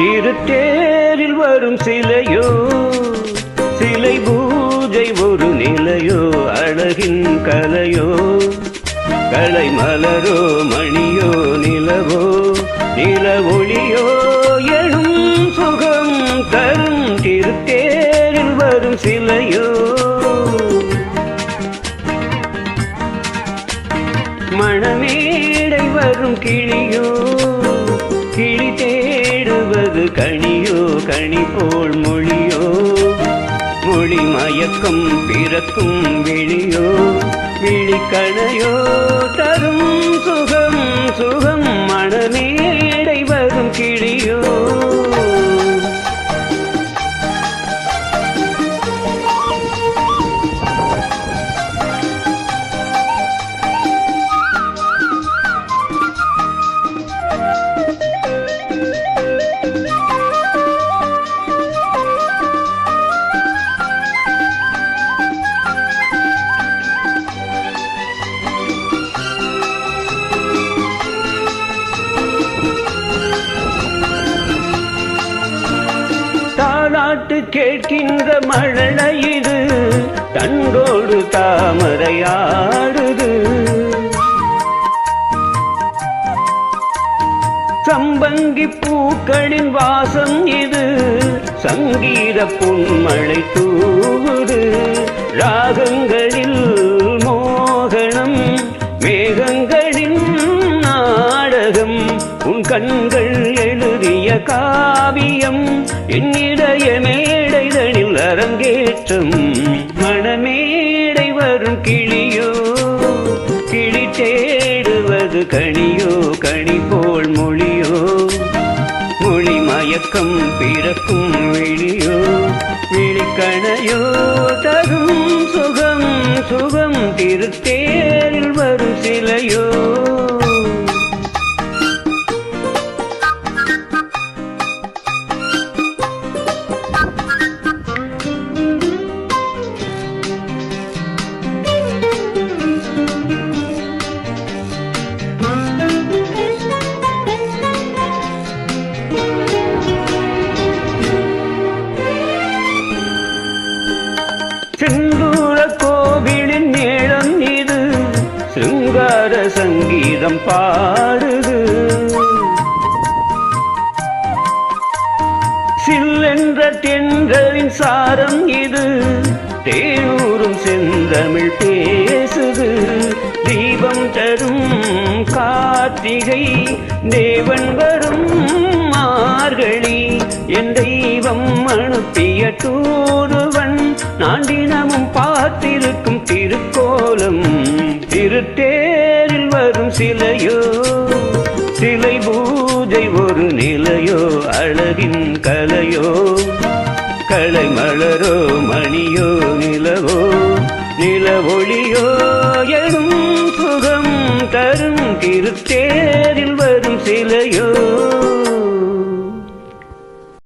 திருத்தேரில் வரும் சிலையோ, சிலை பூஜை ஒரு நிலையோ, அழகின் கலையோ, கலை மலரோ, மணியோ, நிலவோ, நில ஒளியோ, எழும் சுகம் தரும் திருத்தேரில் வரும் சிலையோ. மணமேடை வரும் கிளியோ, கிளி தேடுவது கனியோ, கனி போல் மொழியோ, மொழி மயக்கம் பிறக்கும் விழியோ, விழிக்கணையோ தரும் சுகம் சுகம். மணமேடை வரும் கிளியோ. தாலாட்டு கேட்கின்ற மழலை இது, தண்டோடு தாமரையாடுது. சம்பங்கி பூக்களின் வாசம் இது, சங்கீத பொன்மழை தூவுது. ராகங்களில் மோகனம், மேகங்களின் நாடகம், உன் கண்கள் எழுதிய காவியம், என்னிடைய மேடைதனில் அரங்கேற்றம். மணமேடை வரும் கிளியோ, கிளி தேடுவது கனியோ, கனி போல் மொழியோ, மொழி மயக்கம் பிறக்கும் விழியோ, விழிக்கணையோ தரும் சுகம் சுகம். திருத்தேரில் வரும் சிலையோ. செந்தூர கோவிலின் மேளம் இது, சிங்கார சங்கீதம் பாடுது. சில்லென்ற தென்றலின் சாரம் இது, தேனூரும் செந்தமிழ் பேசுது. தீபம் தரும் கார்த்திகை, தேவன் வரும் மார்கழி, என் தெய்வம் அனுப்பிய தூதுவன், நான் தினமும் பார்த்திருக்கும் திருக்கோலம். திருத்தேரில் வரும் சிலையோ, சிலை பூஜை ஒரு நிலையோ, அழகின் கலையோ, கலை மலரோ, மணியோ, நிலவோ, நில ஒளியோ, எழும் சுகம் தரும் திருத்தேரில் வரும் சிலையோ.